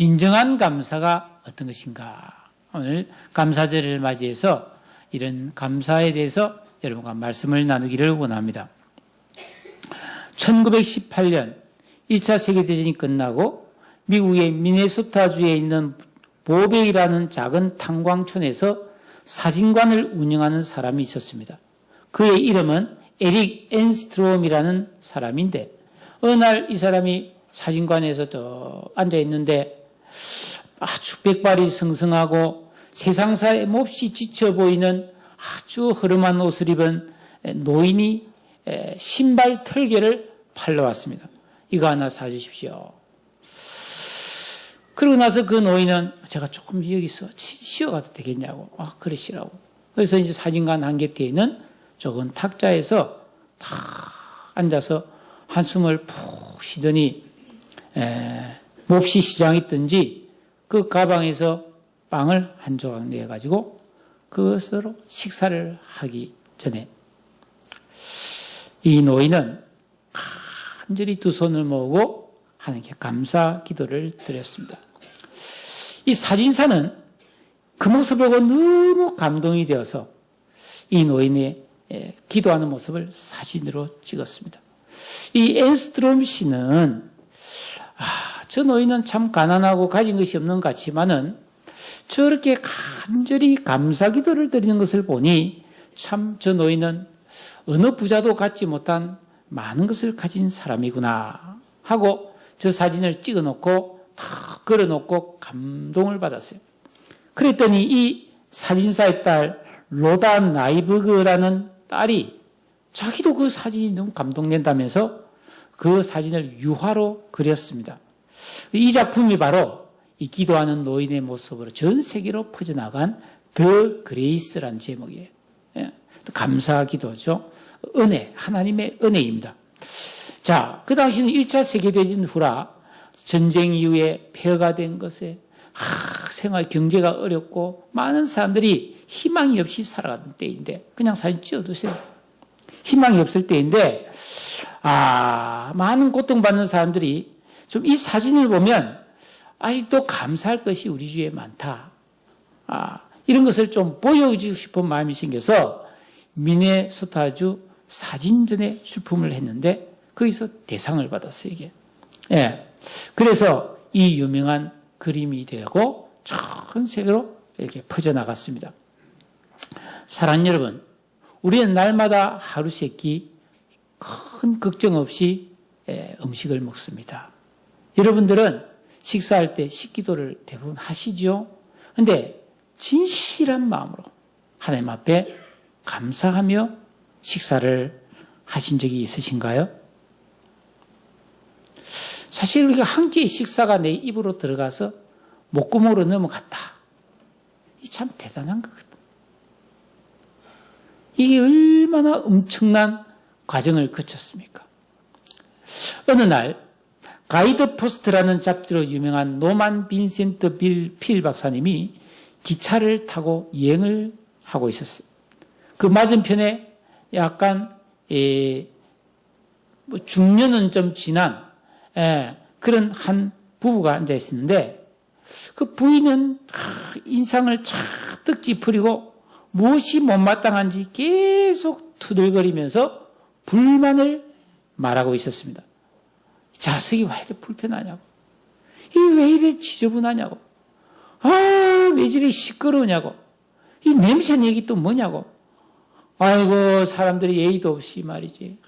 진정한 감사가 어떤 것인가? 오늘 감사절을 맞이해서 이런 감사에 대해서 여러분과 말씀을 나누기를 원합니다. 1918년 1차 세계대전이 끝나고 미국의 미네소타주에 있는 보베이라는 작은 탄광촌에서 사진관을 운영하는 사람이 있었습니다. 그의 이름은 에릭 엔스트롬이라는 사람인데 어느 날 이 사람이 사진관에서 앉아 있는데 아주 백발이 승승하고 세상사에 몹시 지쳐 보이는 아주 허름한 옷을 입은 노인이 신발 털개를 팔러 왔습니다. 이거 하나 사주십시오. 그러고 나서 그 노인은 제가 조금 여기서 쉬어가도 되겠냐고. 그러시라고. 그래서 이제 사진관 한 곁에 있는 적은 탁자에서 탁 앉아서 한숨을 푹 쉬더니 몹시 시장했던지 그 가방에서 빵을 한 조각 내가지고 그것으로 식사를 하기 전에 이 노인은 간절히 두 손을 모으고 하나님께 감사 기도를 드렸습니다. 이 사진사는 그 모습을 보고 너무 감동이 되어서 이 노인의 기도하는 모습을 사진으로 찍었습니다. 이 엔스트롬 씨는 저 노인은 참 가난하고 가진 것이 없는 것 같지만은 저렇게 간절히 감사 기도를 드리는 것을 보니 참 저 노인은 어느 부자도 갖지 못한 많은 것을 가진 사람이구나 하고 저 사진을 찍어놓고 탁 걸어놓고 감동을 받았어요. 그랬더니 이 사진사의 딸 로다 나이버그라는 딸이 자기도 그 사진이 너무 감동된다면서 그 사진을 유화로 그렸습니다. 이 작품이 바로 이 기도하는 노인의 모습으로 전 세계로 퍼져나간 더 그레이스라는 제목이에요. 감사 기도죠. 은혜, 하나님의 은혜입니다. 자, 그 당시는 1차 세계대전 후라 전쟁 이후에 폐허가 된 것에 생활 경제가 어렵고 많은 사람들이 희망이 없이 살아가던 때인데 그냥 사진 찍어두세요. 희망이 없을 때인데 많은 고통받는 사람들이 좀 이 사진을 보면 아직도 감사할 것이 우리 주위에 많다. 이런 것을 좀 보여주고 싶은 마음이 생겨서 미네소타주 사진전에 출품을 했는데 거기서 대상을 받았어요, 이게. 그래서 이 유명한 그림이 되고 전 세계로 이렇게 퍼져나갔습니다. 사랑하는 여러분, 우리는 날마다 하루 세끼 큰 걱정 없이 음식을 먹습니다. 여러분들은 식사할 때 식기도를 대부분 하시죠? 근데 진실한 마음으로 하나님 앞에 감사하며 식사를 하신 적이 있으신가요? 사실 우리가 한 끼의 식사가 내 입으로 들어가서 목구멍으로 넘어갔다. 이 참 대단한 거거든. 이게 얼마나 엄청난 과정을 거쳤습니까? 어느 날 가이드 포스트라는 잡지로 유명한 노만 빈센트 필 박사님이 기차를 타고 여행을 하고 있었어요. 그 맞은편에 약간 중년은 좀 지난 그런 한 부부가 앉아 있었는데 그 부인은 인상을 잔뜩 찌푸리고 무엇이 못마땅한지 계속 투덜거리면서 불만을 말하고 있었습니다. 자석이 왜 이렇게 불편하냐고. 이게 왜 이래 지저분하냐고. 왜 이래 시끄러우냐고. 이 냄새는 여기 또 뭐냐고. 아이고, 사람들이 예의도 없이 말이지.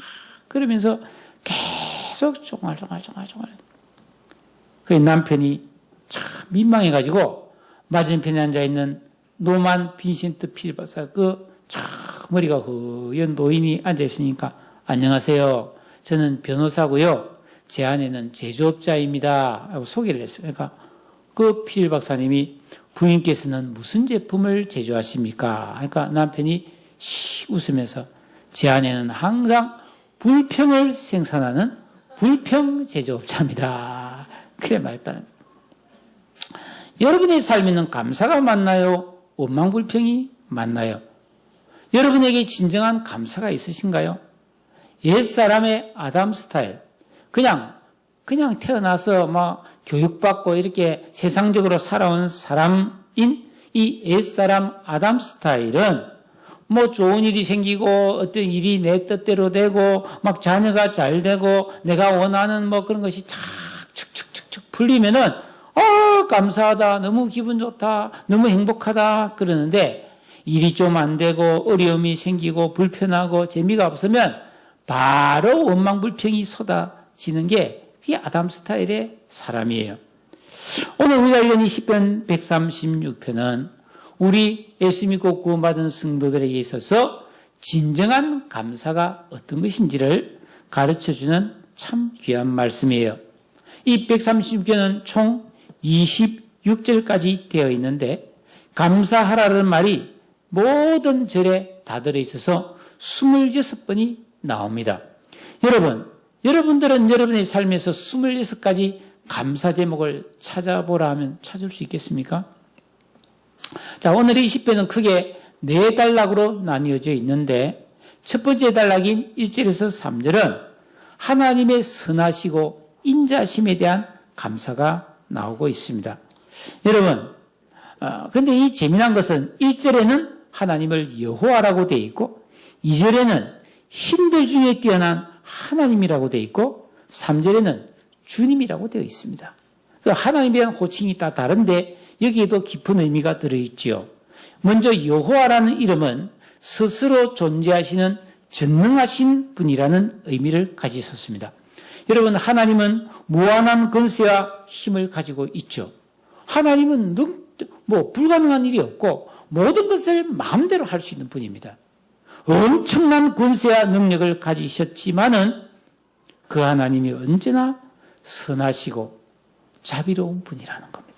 그러면서 계속 종알종알. 그 남편이 참 민망해가지고 맞은편에 앉아있는 노만 빈센트 필 박사 참 머리가 허연 노인이 앉아있으니까 안녕하세요. 저는 변호사고요. 제 아내는 제조업자입니다. 하고 소개를 했어요. 그러니까 그 필 박사님이 부인께서는 무슨 제품을 제조하십니까? 그러니까 남편이 웃으면서 제 아내는 항상 불평을 생산하는 불평 제조업자입니다. 그래 말했다는. 여러분의 삶에는 감사가 맞나요? 원망불평이 맞나요? 여러분에게 진정한 감사가 있으신가요? 옛사람의 아담 스타일, 그냥 그냥 태어나서 막 교육받고 이렇게 세상적으로 살아온 사람인 이 옛사람 아담 스타일은 뭐 좋은 일이 생기고 어떤 일이 내 뜻대로 되고 막 자녀가 잘 되고 내가 원하는 뭐 그런 것이 착착착착 풀리면은 감사하다, 너무 기분 좋다, 너무 행복하다 그러는데 일이 좀 안 되고 어려움이 생기고 불편하고 재미가 없으면 바로 원망불평이 쏟아지는 게 그게 아담 스타일의 사람이에요. 오늘 우리가 읽은 이 시편 136편은 우리 예수 믿고 구원받은 성도들에게 있어서 진정한 감사가 어떤 것인지를 가르쳐주는 참 귀한 말씀이에요. 이 136편은 총 26절까지 되어 있는데 감사하라는 말이 모든 절에 다 들어있어서 26번이 나옵니다. 여러분들은 여러분의 삶에서 26가지 감사 제목을 찾아보라 하면 찾을 수 있겠습니까? 자, 오늘 이 시편은 크게 4단락으로 나뉘어져 있는데 첫 번째 단락인 1절에서 3절은 하나님의 선하시고 인자심에 대한 감사가 나오고 있습니다. 여러분, 근데 이 재미난 것은 1절에는 하나님을 여호와라고 되어 있고 2절에는 신들 중에 뛰어난 하나님이라고 되어 있고 3절에는 주님이라고 되어 있습니다. 하나님에 대한 호칭이 다 다른데 여기에도 깊은 의미가 들어있지요. 먼저 여호와라는 이름은 스스로 존재하시는 전능하신 분이라는 의미를 가지셨습니다. 여러분, 하나님은 무한한 권세와 힘을 가지고 있죠. 하나님은 불가능한 일이 없고 모든 것을 마음대로 할 수 있는 분입니다. 엄청난 권세와 능력을 가지셨지만은 그 하나님이 언제나 선하시고 자비로운 분이라는 겁니다.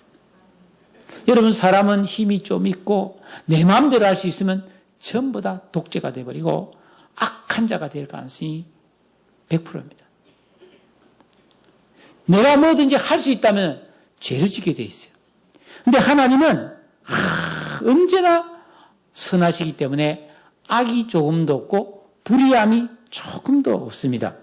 여러분, 사람은 힘이 좀 있고 내 마음대로 할 수 있으면 전부 다 독재가 되어버리고 악한 자가 될 가능성이 100%입니다. 내가 뭐든지 할 수 있다면 죄를 짓게 돼 있어요. 근데 하나님은 언제나 선하시기 때문에 악이 조금도 없고 불의함이 조금도 없습니다.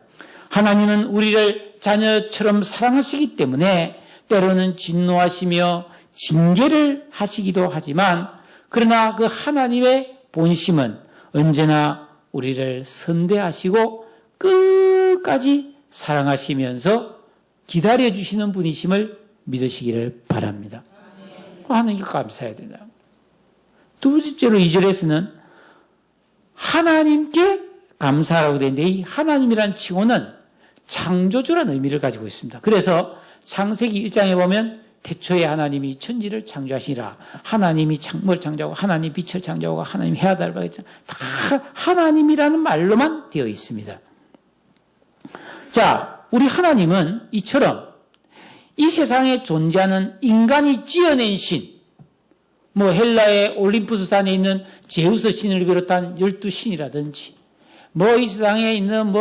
하나님은 우리를 자녀처럼 사랑하시기 때문에 때로는 진노하시며 징계를 하시기도 하지만 그러나 그 하나님의 본심은 언제나 우리를 선대하시고 끝까지 사랑하시면서 기다려주시는 분이심을 믿으시기를 바랍니다. 하나님께 감사해야 된다. 두 번째로 2절에서는 하나님께 감사라고 되는데 이 하나님이라는 칭호는 창조주라는 의미를 가지고 있습니다. 그래서 창세기 1장에 보면 태초에 하나님이 천지를 창조하시라. 하나님이 창문을 창조하고 하나님 빛을 창조하고 하나님 해와 달을 다 하나님이라는 말로만 되어 있습니다. 자, 우리 하나님은 이처럼 이 세상에 존재하는 인간이 지어낸 신, 헬라의 올림푸스 산에 있는 제우스 신을 비롯한 12신이라든지, 이 세상에 있는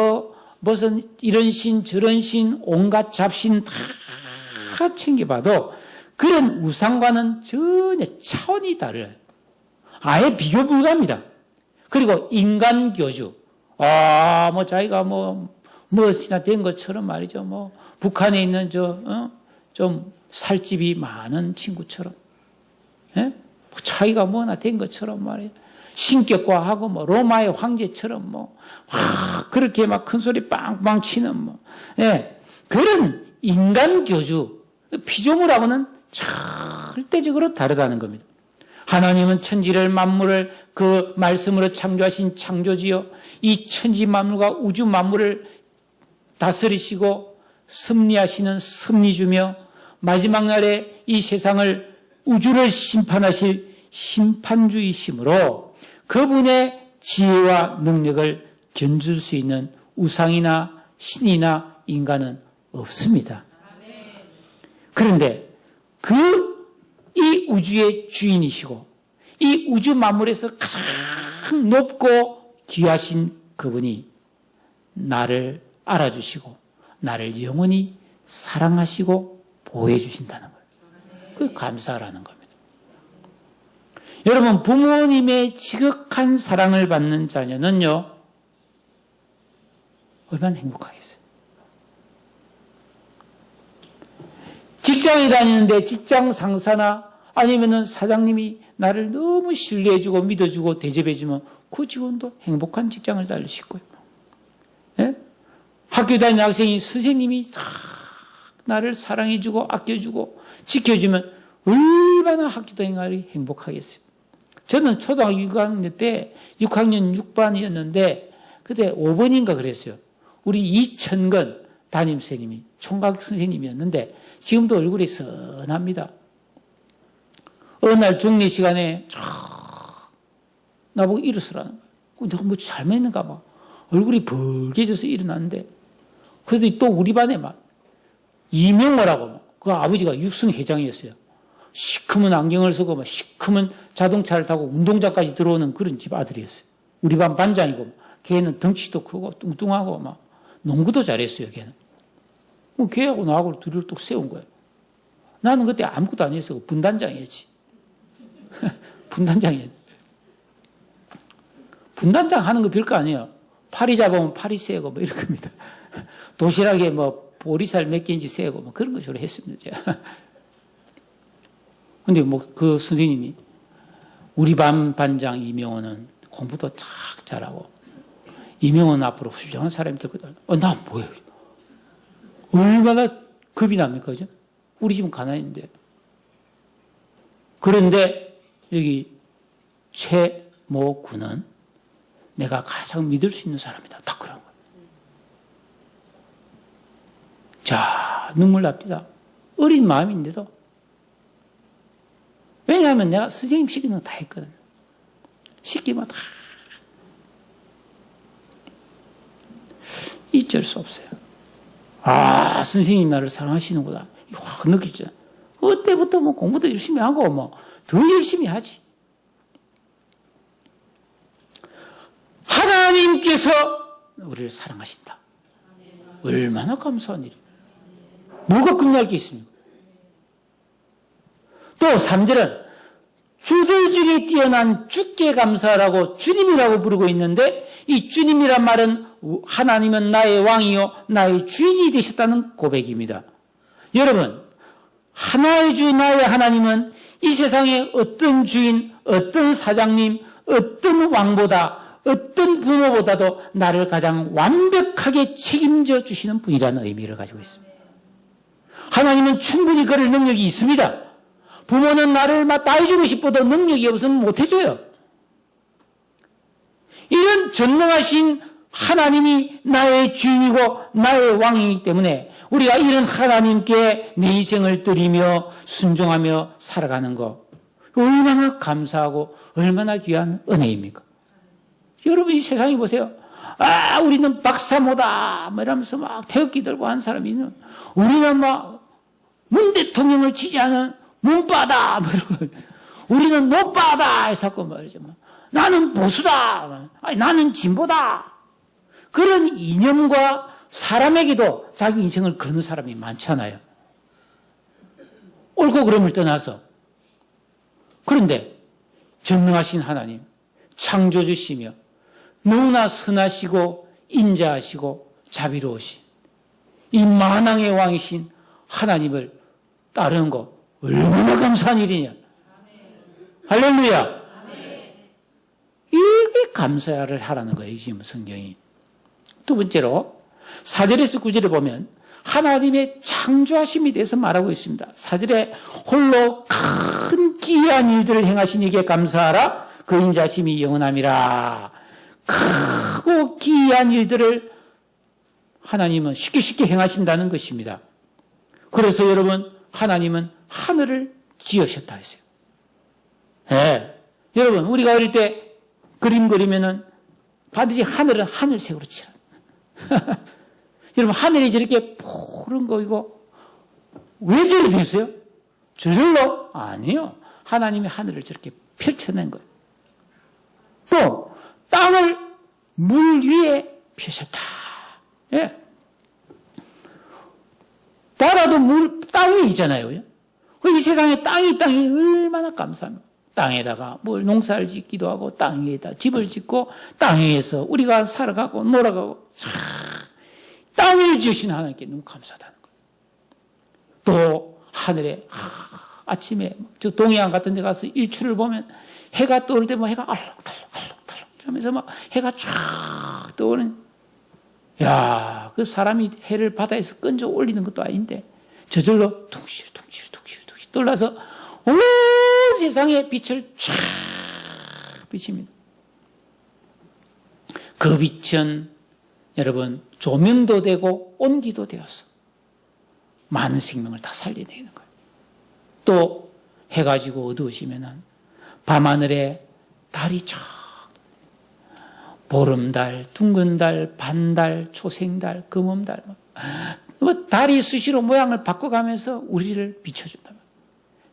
무슨 이런 신, 저런 신, 온갖 잡신 다 챙겨봐도 그런 우상과는 전혀 차원이 달라요. 아예 비교 불가합니다. 그리고 인간 교주, 자기가 무엇이나 된 것처럼 말이죠. 북한에 있는 좀 살집이 많은 친구처럼, 예? 자기가 뭐나 된 것처럼 말이에요. 신격과하고 로마의 황제처럼 그렇게 막 큰 소리 빵빵 치는 예. 그런 인간 교주, 피조물하고는 절대적으로 다르다는 겁니다. 하나님은 천지를 만물을 그 말씀으로 창조하신 창조지요. 이 천지 만물과 우주 만물을 다스리시고 섭리하시는 섭리주며 마지막 날에 이 세상을 우주를 심판하실 심판주이시므로 그분의 지혜와 능력을 견줄 수 있는 우상이나 신이나 인간은 없습니다. 그런데 이 우주의 주인이시고 이 우주 만물에서 가장 높고 귀하신 그분이 나를 알아주시고 나를 영원히 사랑하시고 보호해 주신다는 거예요. 그게 감사라는 겁니다. 여러분, 부모님의 지극한 사랑을 받는 자녀는요, 얼마나 행복하겠어요. 직장에 다니는데 직장 상사나 아니면은 사장님이 나를 너무 신뢰해주고 믿어주고 대접해주면 그 직원도 행복한 직장을 다닐 수 있고요. 예? 학교 다니는 학생이 선생님이 다 나를 사랑해주고 아껴주고 지켜주면 얼마나 학교 다니는 날이 행복하겠어요. 저는 초등학교 6학년 때 6학년 6반이었는데 그때 5번인가 그랬어요. 우리 이천건 담임선생님이 총각 선생님이었는데 지금도 얼굴이 선합니다. 어느 날 중리 시간에 나보고 일어서라는 거예요. 내가 뭐 잘못했는가 봐. 얼굴이 벌개져서 일어났는데 그래도 또 우리 반에 막 이명호라고 그 아버지가 육성회장이었어요. 시커먼 안경을 쓰고 막 시커먼 자동차를 타고 운동장까지 들어오는 그런 집 아들이었어요. 우리 반 반장이고 걔는 덩치도 크고 뚱뚱하고 막 농구도 잘했어요. 걔는. 걔하고 나하고 둘을 또 세운 거예요. 나는 그때 아무것도 안 했어. 분단장이었지. 분단장이었지. 분단장 하는 거 별거 아니에요. 파리 잡으면 파리 세고 뭐 이런 겁니다. 도시락에 뭐 보리살 몇 개인지 세고 뭐 그런 거 주로 했습니다. 제가. 근데 뭐 그 선생님이 우리 반 반장 이명호는 공부도 착 잘하고 이명호는 앞으로 훌륭한 사람이 될 거다. 나 뭐예요? 얼마나 겁이 납니까? 그죠? 우리 집은 가난인데. 그런데 여기 최모 군은 내가 가장 믿을 수 있는 사람이다. 딱 그런 거예요. 자, 눈물 납니다. 어린 마음인데도. 왜냐하면 내가 선생님 시키는 거 다 했거든요. 시키면 다 잊을 수 없어요. 아, 선생님 나를 사랑하시는구나. 확 느끼죠. 그때부터 뭐 공부도 열심히 하고 뭐 더 열심히 하지. 하나님께서 우리를 사랑하신다. 얼마나 감사한 일이에요. 뭐가 끝날 게 있습니까? 또 3절은 주들 중에 뛰어난 주께 감사하라고 주님이라고 부르고 있는데 이 주님이란 말은 하나님은 나의 왕이요 나의 주인이 되셨다는 고백입니다. 여러분, 하나의 주 나의 하나님은 이 세상에 어떤 주인, 어떤 사장님, 어떤 왕보다 어떤 부모보다도 나를 가장 완벽하게 책임져 주시는 분이라는 의미를 가지고 있습니다. 하나님은 충분히 그럴 능력이 있습니다. 부모는 나를 따해주고 싶어도 능력이 없으면 못해줘요. 이런 전능하신 하나님이 나의 주인이고 나의 왕이기 때문에 우리가 이런 하나님께 내 인생을 드리며 순종하며 살아가는 거 얼마나 감사하고 얼마나 귀한 은혜입니까? 여러분 이 세상에 보세요. 아, 우리는 박사모다 뭐 이러면서 막 태극기 들고 하는 사람이 있는 우리는 막 문 대통령을 지지하는 문바다 뭐 이러고 우리는 노바다 해서 말이죠. 나는 보수다. 아니, 나는 진보다. 그런 이념과 사람에게도 자기 인생을 거는 사람이 많잖아요. 옳고 그름을 떠나서. 그런데 전능하신 하나님, 창조주시며 너무나 선하시고 인자하시고 자비로우신 이 만왕의 왕이신 하나님을 따르는 거 얼마나 감사한 일이냐. 할렐루야. 이게 감사를 하라는 거예요. 지금 성경이. 두 번째로 4절에서 9절에 보면 하나님의 창조하심에 대해서 말하고 있습니다. 4절에 홀로 큰 기이한 일들을 행하신 이게 감사하라. 그 인자심이 영원함이라. 크고 기이한 일들을 하나님은 쉽게 행하신다는 것입니다. 그래서 여러분 하나님은 하늘을 지으셨다 했어요. 네. 여러분 우리가 어릴 때 그림 그리면은 반드시 하늘은 하늘색으로 칠한. 여러분 하늘이 저렇게 푸른 거이고 왜 저렇게 됐어요? 저절로? 아니요. 하나님이 하늘을 저렇게 펼쳐낸 거예요. 또 땅을 물 위에 펴셨다. 예. 바다도 땅 위에 있잖아요. 이 세상에 땅이 얼마나 감사합니까? 땅에다가 뭘 농사를 짓기도 하고 땅 위에다 집을 짓고 땅 위에서 우리가 살아가고 놀아가고 땅 위에 지으신 하나님께 너무 감사하다는 거예요. 또 하늘에 아침에 저 동해안 같은 데 가서 일출을 보면 해가 떠올 때 뭐 해가 알록달록 이러면서 막 해가 쫙 떠오르는, 야, 그 사람이 해를 바다에서 건져 올리는 것도 아닌데 저절로 둥실 떠올라서 온 세상에 빛을 쫙 비칩니다. 그 빛은 여러분 조명도 되고 온기도 되어서 많은 생명을 다 살려내는 거예요. 또 해가 지고 어두워지면은 밤하늘에 달이 쫙, 보름달, 둥근달, 반달, 초생달, 금음달, 뭐 달이 수시로 모양을 바꿔가면서 우리를 비춰준다.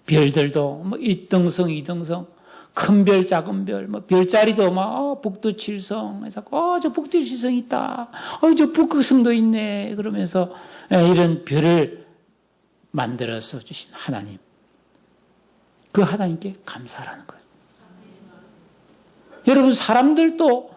별들도 뭐 1등성, 2등성, 큰 별, 작은 별, 뭐 별자리도 막 북두칠성 해서 저 북두칠성 있다. 저 북극성도 있네. 그러면서 이런 별을 만들어서 주신 하나님. 그 하나님께 감사하라는 거예요. 여러분, 사람들도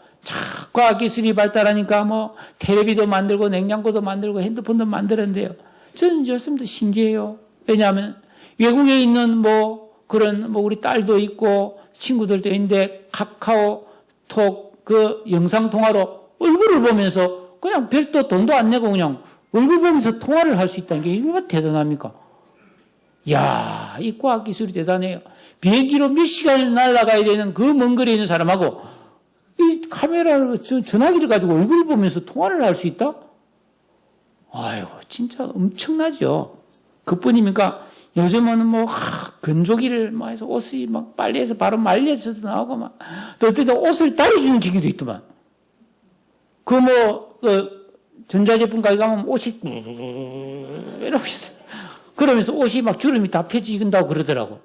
과학기술이 발달하니까 뭐 텔레비도 만들고 냉장고도 만들고 핸드폰도 만들었는데요. 저는 요즘도 신기해요. 왜냐하면 외국에 있는 뭐 그런 뭐 우리 딸도 있고 친구들도 있는데 카카오톡 그 영상통화로 얼굴을 보면서 그냥 별도 돈도 안 내고 그냥 얼굴 보면서 통화를 할 수 있다는 게 얼마나 대단합니까? 이야, 이 과학기술이 대단해요. 비행기로 몇 시간을 날아가야 되는 그 먼 거리에 있는 사람하고 이 카메라를, 전화기를 가지고 얼굴을 보면서 통화를 할 수 있다? 아유, 진짜 엄청나죠. 그뿐입니까? 요즘은 뭐, 건조기를 막 해서 옷이 막 빨래해서 바로 말려져서 나오고 막, 또 어떨 때 옷을 다려주는 기계도 있더만. 전자제품 가게 가면 옷이, 이러면서, 그러면서 옷이 막 주름이 다 펴지긴다고 그러더라고.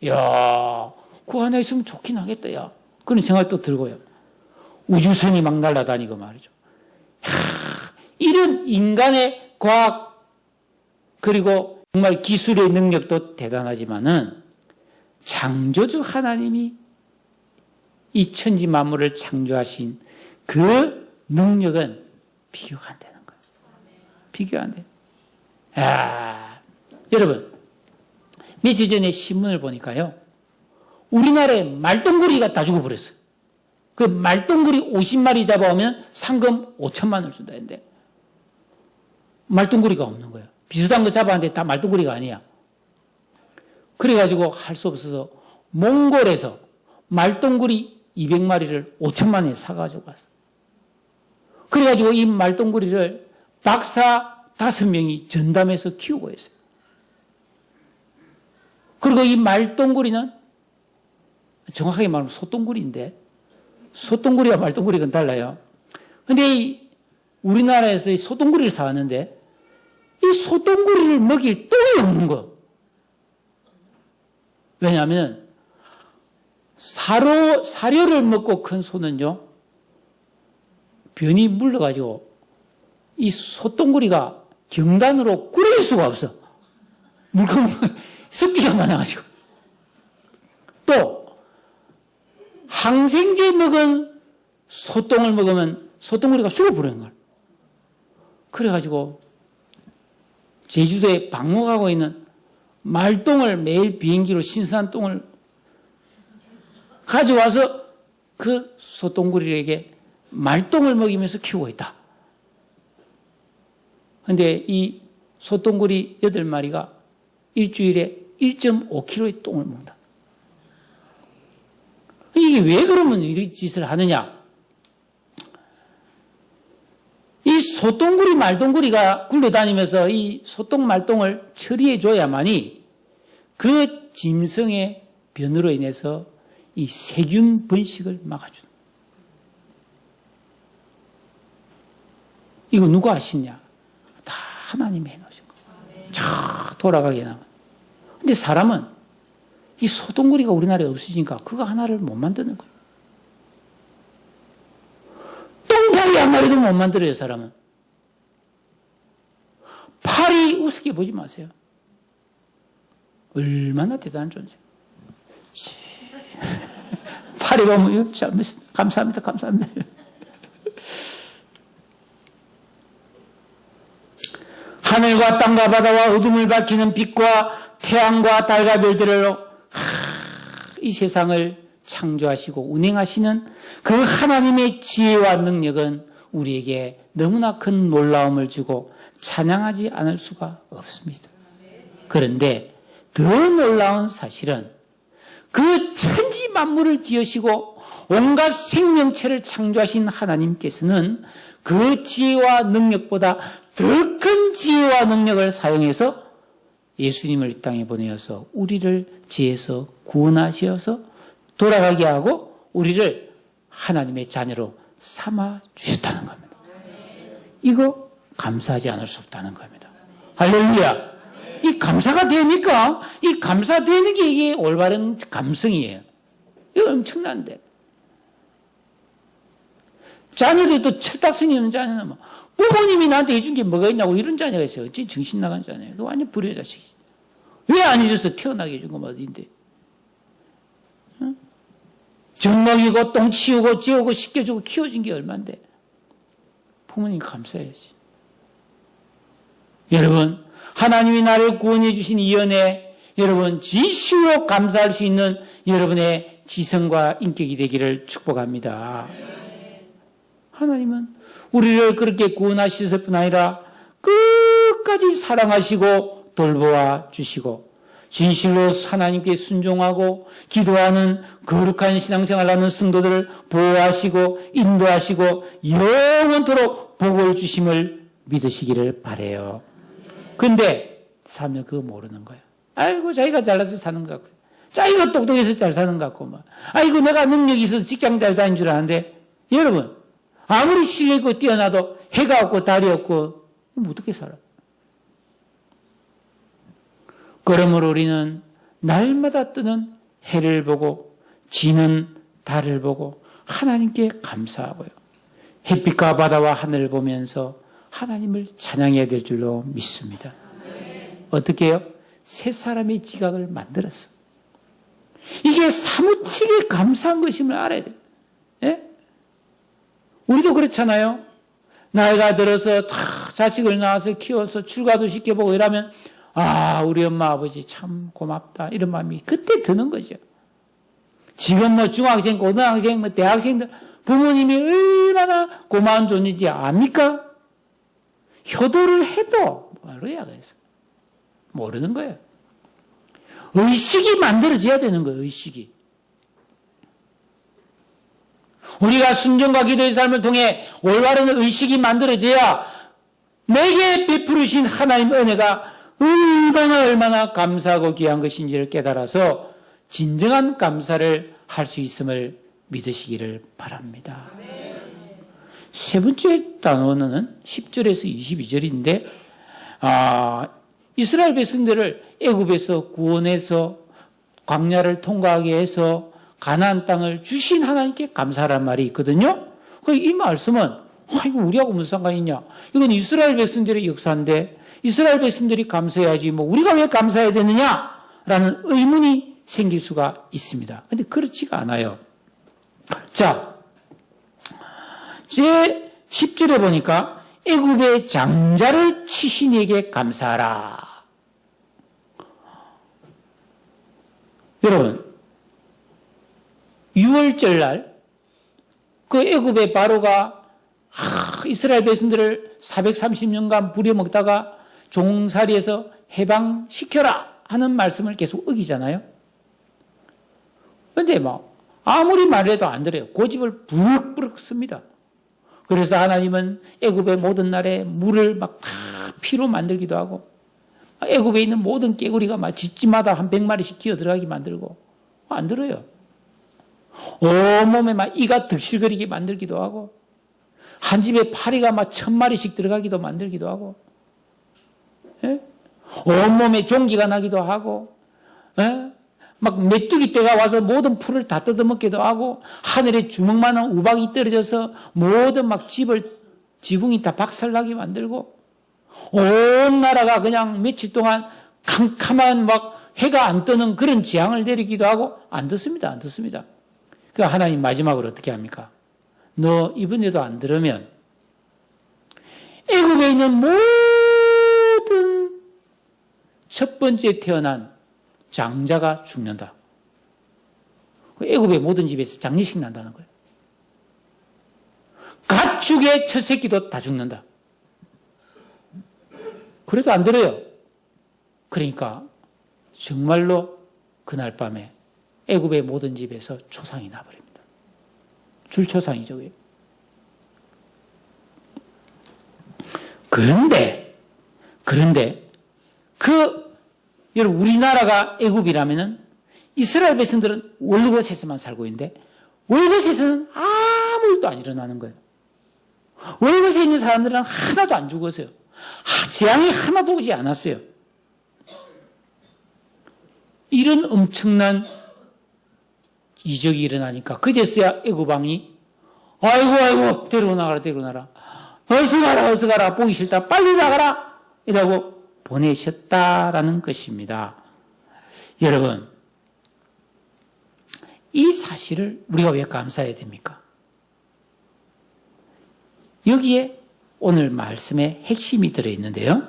이야, 그거 하나 있으면 좋긴 하겠다, 야. 그런 생각도 들고요. 우주선이 막 날아다니고 말이죠. 이런 인간의 과학, 그리고 정말 기술의 능력도 대단하지만은 창조주 하나님이 이 천지 만물을 창조하신 그 능력은 비교가 안 되는 거예요. 비교가 안 돼요. 여러분, 며칠 전에 신문을 보니까요. 우리나라에 말똥구리가 다 죽어버렸어요. 그 말똥구리 50마리 잡아오면 상금 5천만 원을 준다 했는데 말똥구리가 없는 거예요. 비슷한 거 잡았는데 다 말똥구리가 아니야. 그래가지고 할 수 없어서 몽골에서 말똥구리 200마리를 5천만 원에 사가지고 왔어. 그래가지고 이 말똥구리를 박사 5명이 전담해서 키우고 있어요. 그리고 이 말똥구리는 정확하게 말하면 소똥구리인데 소똥구리와 말똥구리가 달라요. 근데 우리나라에서 이 소똥구리를 사왔는데 이 소똥구리를 먹일 똥이 없는 거. 왜냐하면 사료를 먹고 큰 소는요 변이 물러가지고 이 소똥구리가 경단으로 꾸릴 수가 없어. 물건 습기가 많아가지고. 또 항생제 먹은 소똥을 먹으면 소똥구리가 죽어버리는 거야. 그래가지고 제주도에 방목하고 있는 말똥을 매일 비행기로 신선한 똥을 가져와서 그 소똥구리에게 말똥을 먹이면서 키우고 있다. 근데 이 소똥구리 8마리가 일주일에 1.5kg의 똥을 먹는다. 이게 왜 그러면 이 짓을 하느냐? 이 소똥구리, 말똥구리가 굴러다니면서 이 소똥, 말똥을 처리해줘야만이 그 짐승의 변으로 인해서 이 세균 번식을 막아주는. 이거 누가 아시냐? 다 하나님이 해놓으신 거예요. 쫙 돌아가게 나가. 근데 사람은 이 소똥구리가 우리나라에 없으니까 그거 하나를 못 만드는 거예요. 똥파리 한 마리도 못 만들어요, 사람은. 파리 우습게 보지 마세요. 얼마나 대단한 존재. 파리 보면 감사합니다, 감사합니다. 하늘과 하늘과 땅과 바다와 어둠을 밝히는 빛과 태양과 달과 별들로 이 세상을 창조하시고 운행하시는 그 하나님의 지혜와 능력은 우리에게 너무나 큰 놀라움을 주고 찬양하지 않을 수가 없습니다. 그런데 더 놀라운 사실은 그 천지 만물을 지으시고 온갖 생명체를 창조하신 하나님께서는 그 지혜와 능력보다 더 큰 지혜와 능력을 사용해서 예수님을 이 땅에 보내어서 우리를 죄에서 구원하셔서 돌아가게 하고 우리를 하나님의 자녀로 삼아 주셨다는 겁니다. 이거 감사하지 않을 수 없다는 겁니다. 할렐루야. 이 감사가 됩니까? 이 감사되는 게 이게 올바른 감성이에요. 이거 엄청난데. 자녀들도 철딱선이 없는 자녀는 뭐 부모님이 나한테 해준 게 뭐가 있냐고 이런 자녀가 있어요. 어찌 정신 나간 자녀예요. 그거 완전 불효 자식이지. 왜 안 해줘서 태어나게 해준 거 어딘데? 응? 젖 먹이고 똥 치우고 재우고 씻겨주고 키워준 게 얼만데? 부모님 감사해야지. 여러분, 하나님이 나를 구원해 주신 이 은혜, 여러분 진심으로 감사할 수 있는 여러분의 지성과 인격이 되기를 축복합니다. 하나님은 우리를 그렇게 구원하셨을 뿐 아니라 끝까지 사랑하시고 돌보아 주시고 진실로 하나님께 순종하고 기도하는 거룩한 신앙생활하는 성도들을 보호하시고 인도하시고 영원토록 복을 주심을 믿으시기를 바라요. 근데 사면 그거 모르는 거야. 아이고 자기가 잘나서 사는 것 같고 자기가 똑똑해서 잘 사는 것 같고 막. 아이고 내가 능력이 있어서 직장 잘 다니는 줄 아는데 여러분 아무리 실력 있고 뛰어나도 해가 없고 달이 없고 어떻게 살아? 그러므로 우리는 날마다 뜨는 해를 보고 지는 달을 보고 하나님께 감사하고요. 햇빛과 바다와 하늘을 보면서 하나님을 찬양해야 될 줄로 믿습니다. 어떻게 해요? 새 사람의 지각을 만들었어. 이게 사무치게 감사한 것임을 알아야 돼요. 예? 우리도 그렇잖아요. 나이가 들어서 다 자식을 낳아서 키워서 출가도 시켜보고 이러면 아 우리 엄마 아버지 참 고맙다 이런 마음이 그때 드는 거죠. 지금 뭐 중학생, 고등학생, 뭐 대학생들 부모님이 얼마나 고마운 존재인지 압니까? 효도를 해도 모르야 그래서 모르는 거예요. 의식이 만들어져야 되는 거예요. 의식이. 우리가 순종과 기도의 삶을 통해 올바른 의식이 만들어져야 내게 베푸르신 하나님의 은혜가 얼마나 감사하고 귀한 것인지를 깨달아서 진정한 감사를 할 수 있음을 믿으시기를 바랍니다. 세 번째 단어는 10절에서 22절인데 이스라엘 백성들을 애굽에서 구원해서 광야를 통과하게 해서 가나안 땅을 주신 하나님께 감사하라는 말이 있거든요. 이 말씀은 이거 우리하고 무슨 상관이 있냐? 이건 이스라엘 백성들의 역사인데 이스라엘 백성들이 감사해야지 뭐 우리가 왜 감사해야 되느냐라는 의문이 생길 수가 있습니다. 그런데 그렇지가 않아요. 자, 제 10절에 보니까 애굽의 장자를 치신 이에게 감사하라. 여러분 6월절 날 그 애굽의 바로가 이스라엘 백성들을 430년간 부려먹다가 종살이에서 해방시켜라 하는 말씀을 계속 어기잖아요. 그런데 아무리 말해도 안 들어요. 고집을 부럭부럭 씁니다. 그래서 하나님은 애굽의 모든 나라에 물을 다 피로 만들기도 하고 애굽에 있는 모든 깨구리가 집집마다 한 100마리씩 기어 들어가게 만들고 안 들어요. 온몸에 이가 득실거리게 만들기도 하고 한 집에 파리가 1000마리씩 들어가기도 만들기도 하고 예? 온몸에 종기가 나기도 하고 예? 메뚜기 떼가 와서 모든 풀을 다 뜯어먹기도 하고 하늘에 주먹만한 우박이 떨어져서 모든 지붕이 다 박살나게 만들고 온 나라가 그냥 며칠 동안 캄캄한 해가 안 뜨는 그런 재앙을 내리기도 하고 안 듣습니다. 그 하나님 마지막으로 어떻게 합니까? 너 이번에도 안 들으면 애굽에 있는 모든 첫 번째 태어난 장자가 죽는다. 애굽의 모든 집에서 장례식 난다는 거예요. 가축의 첫 새끼도 다 죽는다. 그래도 안 들어요. 그러니까 정말로 그날 밤에 애굽의 모든 집에서 초상이 나버립니다. 줄초상이죠. 그게. 그런데 여러분 우리나라가 애굽이라면은 이스라엘 백성들은 월곶에서만 살고 있는데 월곶에서는 아무 일도 안 일어나는 거예요. 월곶에 있는 사람들은 하나도 안 죽었어요. 재앙이 하나도 오지 않았어요. 이런 엄청난 이적이 일어나니까 그제서야 애굽 왕이 아이고 데려오나가라 어서 가라 보기 싫다 빨리 나가라 이라고 보내셨다라는 것입니다. 여러분 이 사실을 우리가 왜 감사해야 됩니까? 여기에 오늘 말씀의 핵심이 들어있는데요.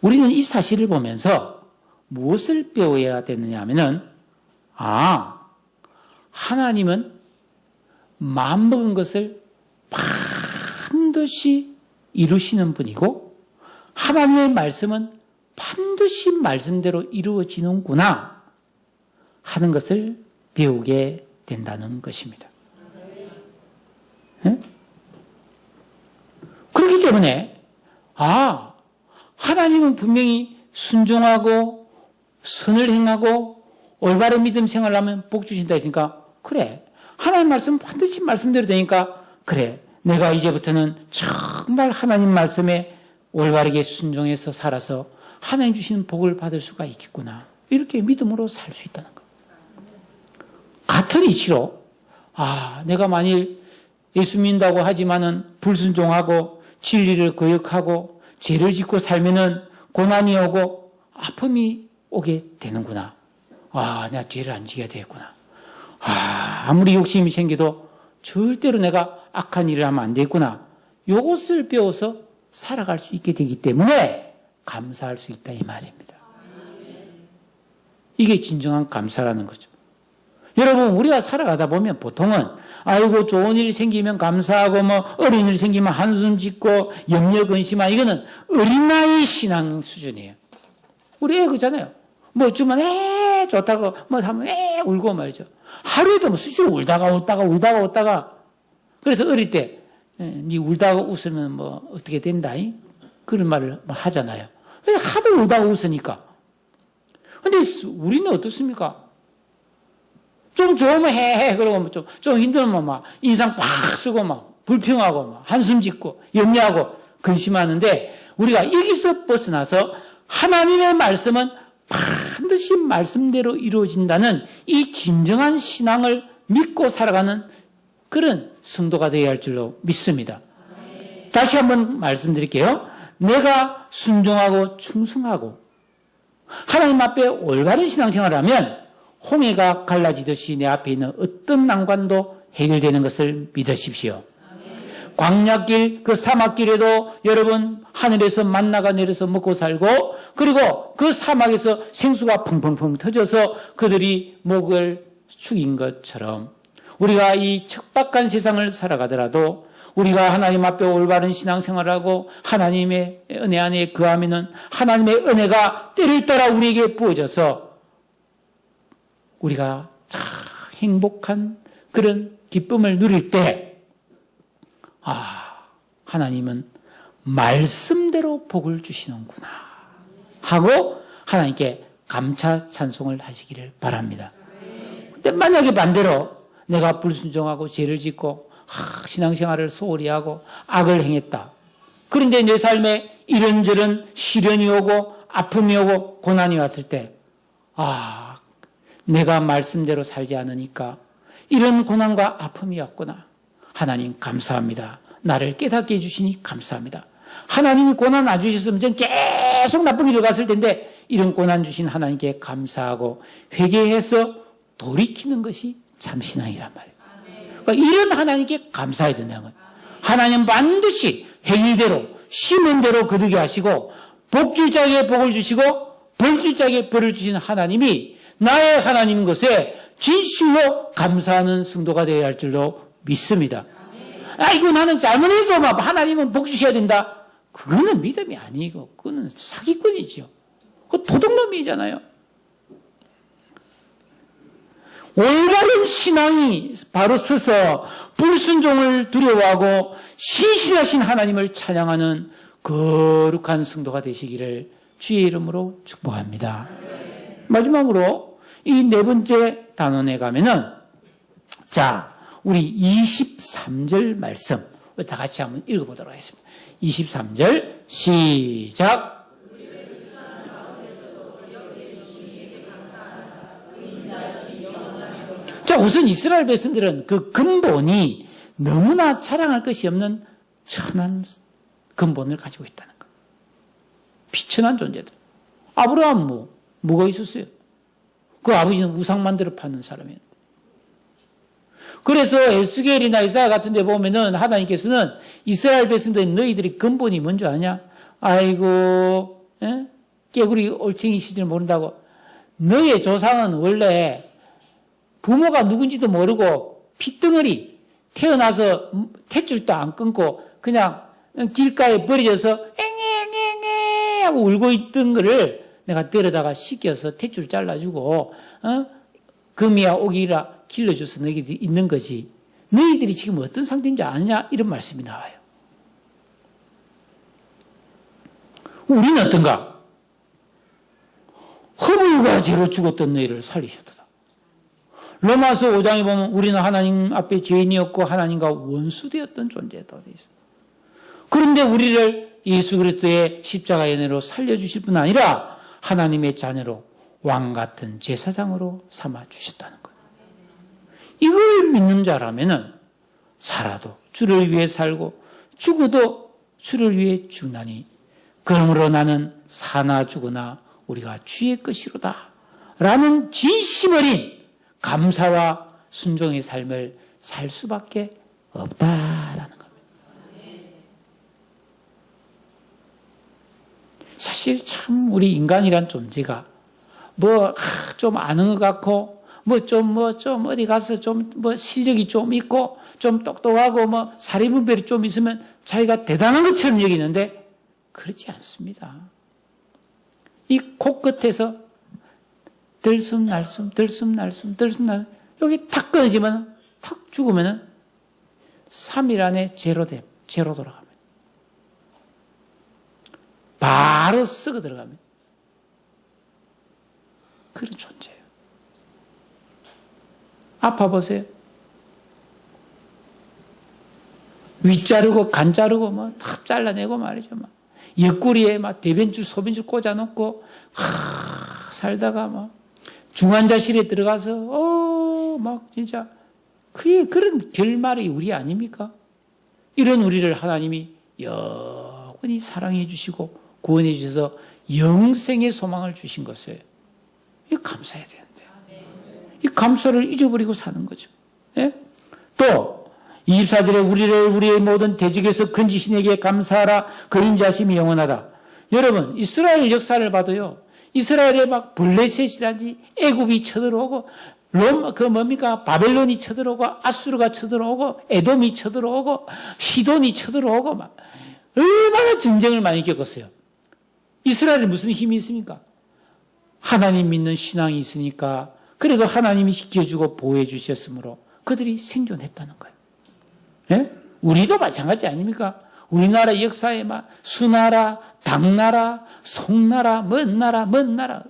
우리는 이 사실을 보면서 무엇을 배워야 되느냐 하면은 하나님은 마음먹은 것을 반드시 이루시는 분이고 하나님의 말씀은 반드시 말씀대로 이루어지는구나 하는 것을 배우게 된다는 것입니다. 네? 그렇기 때문에 하나님은 분명히 순종하고 선을 행하고 올바른 믿음 생활하면 복 주신다 했으니까 그래 하나님 말씀 반드시 말씀대로 되니까 그래 내가 이제부터는 정말 하나님 말씀에 올바르게 순종해서 살아서 하나님 주시는 복을 받을 수가 있겠구나 이렇게 믿음으로 살 수 있다는 거. 같은 이치로 내가 만일 예수 믿는다고 하지만은 불순종하고 진리를 거역하고 죄를 짓고 살면은 고난이 오고 아픔이 오게 되는구나. 내가 죄를 안 지게 되겠구나. 아무리 욕심이 생겨도 절대로 내가 악한 일을 하면 안 되겠구나. 이것을 배워서 살아갈 수 있게 되기 때문에 감사할 수 있다 이 말입니다. 이게 진정한 감사라는 거죠. 여러분 우리가 살아가다 보면 보통은 아이고 좋은 일이 생기면 감사하고 어린 일이 생기면 한숨 짓고 염려 근심하고 이거는 어린아이 신앙 수준이에요. 우리 애 그잖아요. 주면 좋다고 하면 울고 말이죠. 하루에도 수시로 울다가 그래서 어릴 때 네 울다가 웃으면 어떻게 된다 그런 말을 하잖아요. 하도 울다가 웃으니까. 근데 우리는 어떻습니까? 좀 좋으면 그러고 좀 힘들면 인상 팍 쓰고 불평하고 한숨 짓고 염려하고 근심하는데 우리가 여기서 벗어나서 하나님의 말씀은 반드시 말씀대로 이루어진다는 이 진정한 신앙을 믿고 살아가는 그런 성도가 되어야 할 줄로 믿습니다. 다시 한번 말씀드릴게요. 내가 순종하고 충성하고 하나님 앞에 올바른 신앙생활을 하면 홍해가 갈라지듯이 내 앞에 있는 어떤 난관도 해결되는 것을 믿으십시오. 광야길, 그 사막길에도 여러분 하늘에서 만나가 내려서 먹고 살고 그리고 그 사막에서 생수가 펑펑펑 터져서 그들이 목을 축인 것처럼 우리가 이 척박한 세상을 살아가더라도 우리가 하나님 앞에 올바른 신앙생활을 하고 하나님의 은혜 안에 거하면은 하나님의 은혜가 때를 따라 우리에게 부어져서 우리가 참 행복한 그런 기쁨을 누릴 때 하나님은 말씀대로 복을 주시는구나 하고 하나님께 감사 찬송을 하시기를 바랍니다. 근데 만약에 반대로 내가 불순종하고 죄를 짓고 신앙생활을 소홀히 하고 악을 행했다. 그런데 내 삶에 이런저런 시련이 오고 아픔이 오고 고난이 왔을 때 내가 말씀대로 살지 않으니까 이런 고난과 아픔이 왔구나. 하나님 감사합니다. 나를 깨닫게 해주시니 감사합니다. 하나님이 고난 안 주셨으면 전 계속 나쁜 길을 갔을 텐데 이런 고난 주신 하나님께 감사하고 회개해서 돌이키는 것이 참 신앙이란 말이에요. 그러니까 이런 하나님께 감사해야 된다는 거예요. 하나님 반드시 행위대로 심은 대로 거두게 하시고 복 줄 자에게 복을 주시고 벌 줄 자에게 벌을 주신 하나님이 나의 하나님인 것에 진실로 감사하는 성도가 되어야 할 줄로 믿습니다. 아이고 나는 잘못해도 막 하나님은 복 주셔야 된다. 그거는 믿음이 아니고 그거는 사기꾼이죠. 그 도둑놈이잖아요. 올바른 신앙이 바로 서서 불순종을 두려워하고 신실하신 하나님을 찬양하는 거룩한 성도가 되시기를 주의 이름으로 축복합니다. 마지막으로 이 네 번째 단원에 가면은 자 우리 23절 말씀 다 같이 한번 읽어보도록 하겠습니다. 23절 시작. 자, 우선 이스라엘 백성들은 그 근본이 너무나 자랑할 것이 없는 천한 근본을 가지고 있다는 거예요. 비천한 존재들. 아브라함 뭐가 있었어요? 그 아버지는 우상 만들어 파는 사람이에요. 그래서 에스겔이나 이사야 같은 데 보면은 하나님께서는 이스라엘 백성들 너희들이 근본이 뭔지 아냐? 아이고, 깨구리 올챙이 시절 모른다고. 너의 조상은 원래 부모가 누군지도 모르고 핏덩어리 태어나서 탯줄도 안 끊고 그냥 길가에 버려져서 앵앵앵앵 하고 울고 있던 거를 내가 데려다가 씻겨서 탯줄 잘라주고 금이야 오기라 길러줘서 너희들이 있는 거지. 너희들이 지금 어떤 상태인 줄 아느냐? 이런 말씀이 나와요. 우리는 어떤가? 허물과 죄로 죽었던 너희를 살리셨도다. 로마서 5장에 보면 우리는 하나님 앞에 죄인이었고 하나님과 원수되었던 존재다. 그런데 우리를 예수 그리스도의 십자가의 은혜로 살려주실 뿐 아니라 하나님의 자녀로 왕같은 제사장으로 삼아주셨다는 거예요. 이걸 믿는 자라면은 살아도 주를 위해 살고 죽어도 주를 위해 죽나니 그러므로 나는 사나 죽으나 우리가 주의 것이로다 라는 진심 어린 감사와 순종의 삶을 살 수밖에 없다라는 겁니다. 사실 참 우리 인간이란 존재가 좀 아는 것 같고 좀 어디 가서 좀 실력이 좀 있고 좀 똑똑하고 사리분별이 좀 있으면 자기가 대단한 것처럼 여기는데 그렇지 않습니다. 이 코끝에서 들숨날숨 여기 탁 끊어지면 탁 죽으면 3일 안에 제로 돌아갑니다. 바로 썩어 들어갑니다. 그런 존재예요. 아파 보세요. 위 자르고 간 자르고 다 잘라내고 말이죠. 옆구리에 대변줄 소변줄 꽂아놓고 살다가 중환자실에 들어가서 진짜 그런 결말이 우리 아닙니까? 이런 우리를 하나님이 영원히 사랑해 주시고 구원해 주셔서 영생의 소망을 주신 것이에요. 이거 감사해야 되는데 이 감사를 잊어버리고 사는 거죠. 예? 또 24절에 우리의 모든 대적에서 건지신 이에게 감사하라. 그 인자심이 영원하다. 여러분 이스라엘 역사를 봐도요. 이스라엘에 블레셋이라든지 애굽이 쳐들어오고 바벨론이 쳐들어오고 아수르가 쳐들어오고 에돔이 쳐들어오고 시돈이 쳐들어오고 얼마나 전쟁을 많이 겪었어요. 이스라엘에 무슨 힘이 있습니까? 하나님 믿는 신앙이 있으니까 그래도 하나님이 지켜주고 보호해 주셨으므로 그들이 생존했다는 거예요. 예? 우리도 마찬가지 아닙니까? 우리나라 역사에 수나라, 당나라, 송나라, 먼 나라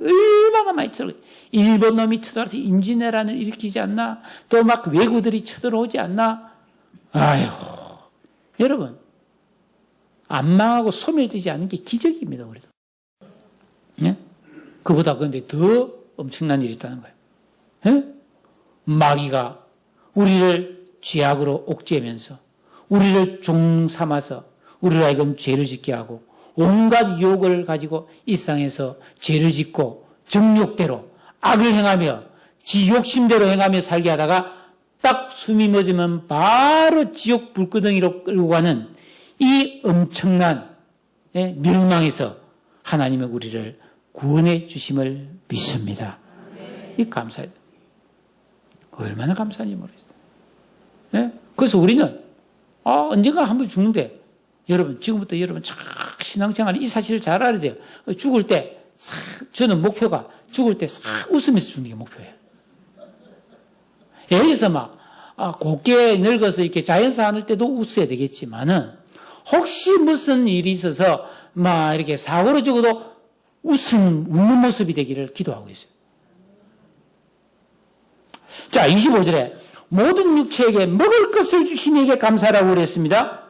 얼마나 많이 쳐들어요. 일본 놈이 쳐들어와서 임진왜란을 일으키지 않나? 또 외구들이 쳐들어오지 않나? 아유, 여러분 안 망하고 소멸되지 않은 게 기적입니다. 우리도. 예? 그보다 그런데 더 엄청난 일이 있다는 거예요. 예? 마귀가 우리를 죄악으로 옥죄면서 우리를 종 삼아서 우리를 하여금 죄를 짓게 하고 온갖 유혹을 가지고 일상에서 죄를 짓고 정욕대로 악을 행하며 지 욕심대로 행하며 살게 하다가 딱 숨이 멎으면 바로 지옥 불구덩이로 끌고 가는 이 엄청난 멸망에서 하나님의 우리를 구원해 주심을 믿습니다. 이 감사해요. 얼마나 감사한지 모르겠어요. 네? 그래서 우리는 언젠가 한 번 죽는데 여러분 지금부터 여러분 참 신앙생활 이 사실을 잘 알아야 돼요. 죽을 때 저는 목표가 죽을 때 싹 웃으면서 죽는 게 목표예요. 예를 들어서 막 곱게 늙어서 이렇게 자연사 하는 때도 웃어야 되겠지만은 혹시 무슨 일이 있어서 막 이렇게 사고로 죽어도 웃는 모습이 되기를 기도하고 있어요. 자, 25절에 모든 육체에게 먹을 것을 주신 이에게 감사라고 그랬습니다.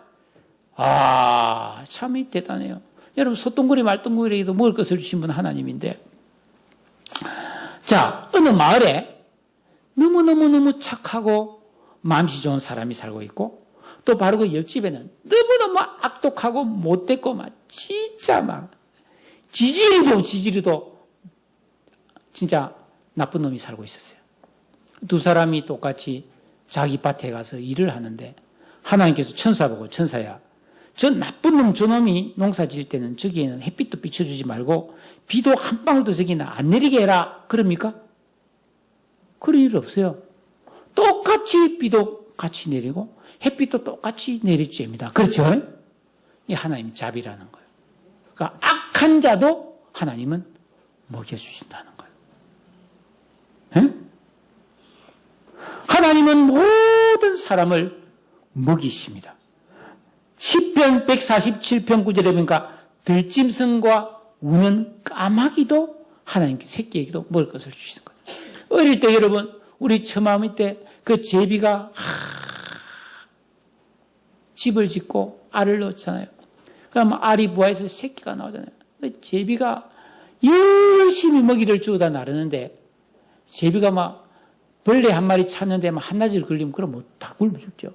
참 대단해요. 여러분 소똥구리 말똥구리에도 먹을 것을 주신 분 하나님인데, 자, 어느 마을에 너무너무 착하고 마음씨 좋은 사람이 살고 있고, 또 바로 그 옆집에는 너무너무 악독하고 못됐고 진짜 지지리도 진짜 나쁜 놈이 살고 있었어요. 두 사람이 똑같이 자기 밭에 가서 일을 하는데 하나님께서 천사 보고, 천사야, 저 나쁜 놈 저놈이 농사 지을 때는 저기에는 햇빛도 비춰주지 말고 비도 한 방울도 저기는 안 내리게 해라. 그럽니까? 그런 일 없어요. 똑같이 비도 같이 내리고 햇빛도 똑같이 내리쬐입니다. 그렇죠? 이 하나님 자비라는 거예요. 그러니까 악한 자도 하나님은 먹여주신다는 거예요. 네? 하나님은 모든 사람을 먹이십니다. 시편 147편 9절에 보니까 들짐승과 우는 까마귀도 하나님께 새끼에게도 먹을 것을 주시는 거예요. 어릴 때 여러분 우리 처마음일 때 그 제비가 집을 짓고 알을 넣잖아요. 그럼 알이 부화해서 새끼가 나오잖아요. 그 제비가 열심히 먹이를 주워다 나르는데 제비가 막 벌레 한 마리 찾는데 막 한낮을 걸리면 그럼 다 굶어 죽죠.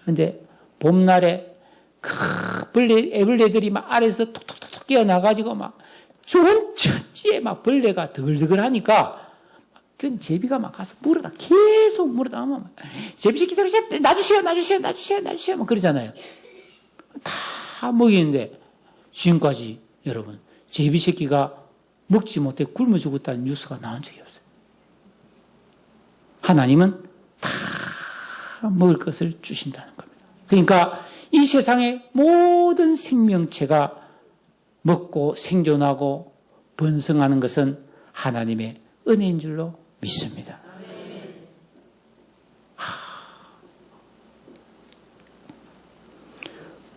근데 봄날에 애벌레들이 막 알에서 톡톡톡 깨어나가지고 막 좋은 천지에 막 벌레가 드글드글 하니까 그 제비가 막 가서 계속 물어다 하면 제비 새끼들 놔주세요 막 그러잖아요. 다 먹이는데 지금까지 여러분 제비 새끼가 먹지 못해 굶어 죽었다는 뉴스가 나온 적이 없어요. 하나님은 다 먹을 것을 주신다는 겁니다. 그러니까 이 세상의 모든 생명체가 먹고 생존하고 번성하는 것은 하나님의 은혜인 줄로 믿습니다.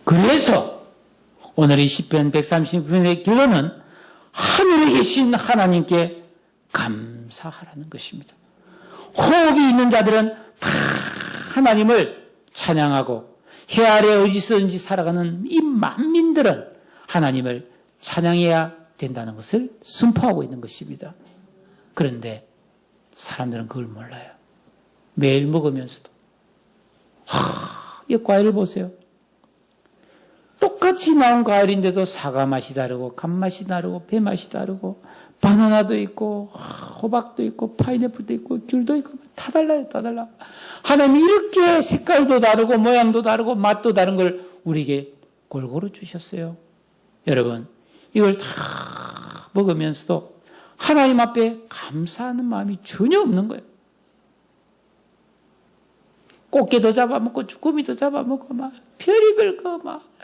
그래서 오늘 이 시편 130편의 결론은 하늘에 계신 하나님께 감사하라는 것입니다. 호흡이 있는 자들은 다 하나님을 찬양하고 해 아래 어디서든지 살아가는 이 만민들은 하나님을 찬양해야 된다는 것을 선포하고 있는 것입니다. 그런데 사람들은 그걸 몰라요. 매일 먹으면서도 이 과일을 보세요. 똑같이 나온 과일인데도 사과 맛이 다르고 감맛이 다르고 배 맛이 다르고 바나나도 있고 호박도 있고 파인애플도 있고 귤도 있고 다 달라요. 다 달라. 하나님이 이렇게 색깔도 다르고 모양도 다르고 맛도 다른 걸 우리에게 골고루 주셨어요. 여러분 이걸 다 먹으면서도 하나님 앞에 감사하는 마음이 전혀 없는 거예요. 꽃게도 잡아먹고 주꾸미도 잡아먹고 막 별의별 거 막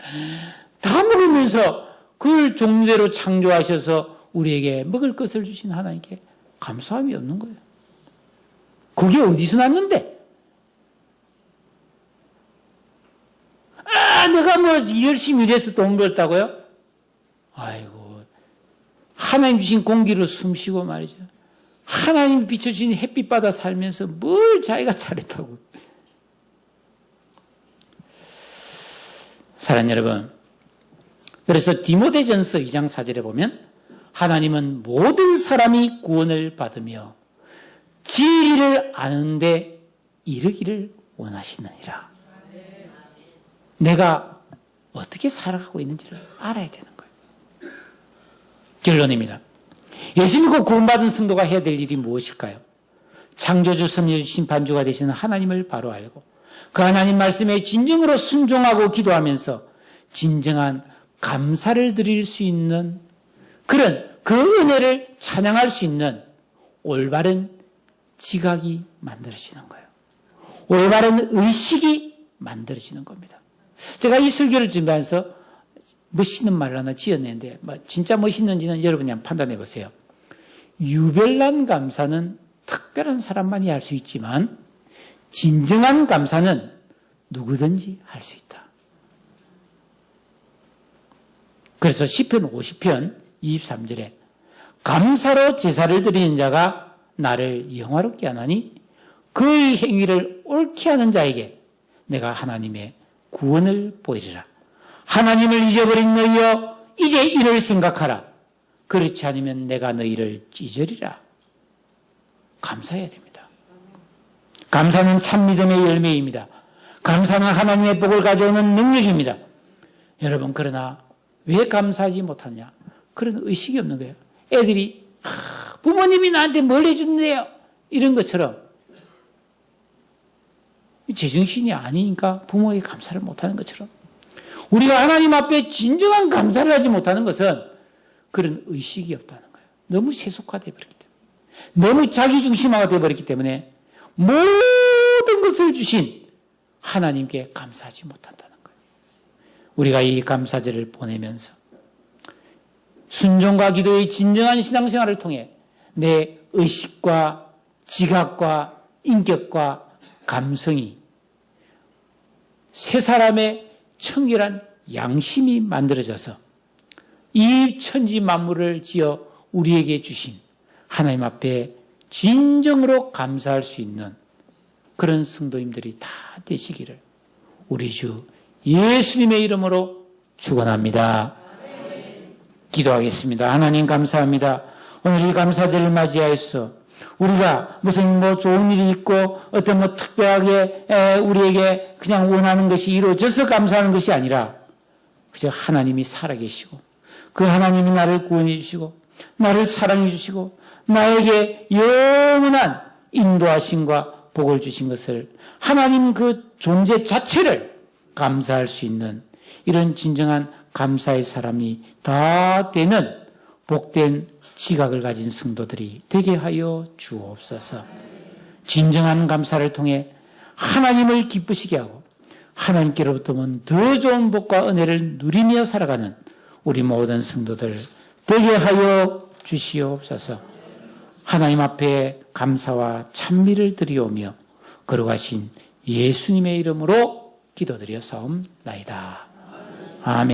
다 먹으면서 그걸 종대로 창조하셔서 우리에게 먹을 것을 주신 하나님께 감사함이 없는 거예요. 그게 어디서 났는데? 내가 뭐 열심히 일해서 돈 벌었다고요? 아이고, 하나님 주신 공기로 숨 쉬고 말이죠. 하나님 비춰주신 햇빛 받아 살면서 뭘 자기가 잘했다고. 사랑하는 여러분, 그래서 디모데전서 2장 4절에 보면 하나님은 모든 사람이 구원을 받으며 진리를 아는데 이르기를 원하시느니라. 내가 어떻게 살아가고 있는지를 알아야 되는 거예요. 결론입니다. 예수 믿고 구원받은 성도가 해야 될 일이 무엇일까요? 창조주, 섭리주, 심판주가 되시는 하나님을 바로 알고 그 하나님 말씀에 진정으로 순종하고 기도하면서 진정한 감사를 드릴 수 있는 그런 그 은혜를 찬양할 수 있는 올바른 지각이 만들어지는 거예요. 올바른 의식이 만들어지는 겁니다. 제가 이 설교를 준비하면서 멋있는 말을 하나 지어냈는데 진짜 멋있는지는 여러분이 한번 판단해 보세요. 유별난 감사는 특별한 사람만이 할 수 있지만 진정한 감사는 누구든지 할 수 있다. 그래서 시편 50편 23절에 감사로 제사를 드리는 자가 나를 영화롭게 하나니 그의 행위를 옳게 하는 자에게 내가 하나님의 구원을 보이리라. 하나님을 잊어버린 너희여 이제 이를 생각하라. 그렇지 않으면 내가 너희를 찢으리라. 감사해야 됩니다. 감사는 참 믿음의 열매입니다. 감사는 하나님의 복을 가져오는 능력입니다. 여러분, 그러나 왜 감사하지 못하냐? 그런 의식이 없는 거예요. 애들이 부모님이 나한테 뭘 해주는데요? 이런 것처럼 제정신이 아니니까 부모에게 감사를 못하는 것처럼 우리가 하나님 앞에 진정한 감사를 하지 못하는 것은 그런 의식이 없다는 거예요. 너무 세속화되어 버렸기 때문에, 너무 자기중심화가 되어 버렸기 때문에 모든 것을 주신 하나님께 감사하지 못한다는 거예요. 우리가 이 감사절을 보내면서 순종과 기도의 진정한 신앙생활을 통해 내 의식과 지각과 인격과 감성이 세 사람의 청결한 양심이 만들어져서 이 천지 만물을 지어 우리에게 주신 하나님 앞에 진정으로 감사할 수 있는 그런 성도님들이 다 되시기를 우리 주 예수님의 이름으로 축원합니다. 기도하겠습니다. 하나님 감사합니다. 오늘 이 감사절을 맞이하여서 우리가 무슨 좋은 일이 있고 어떤 특별하게 우리에게 그냥 원하는 것이 이루어져서 감사하는 것이 아니라 그저 하나님이 살아계시고 그 하나님이 나를 구원해 주시고 나를 사랑해 주시고 나에게 영원한 인도하심과 복을 주신 것을 하나님 그 존재 자체를 감사할 수 있는 이런 진정한 감사의 사람이 다 되는 복된 지각을 가진 성도들이 되게 하여 주옵소서. 진정한 감사를 통해 하나님을 기쁘시게 하고 하나님께로부터 온 더 좋은 복과 은혜를 누리며 살아가는 우리 모든 성도들 되게 하여 주시옵소서. 하나님 앞에 감사와 찬미를 드리오며 거룩하신 예수님의 이름으로 기도드려 사옵나이다. 아멘.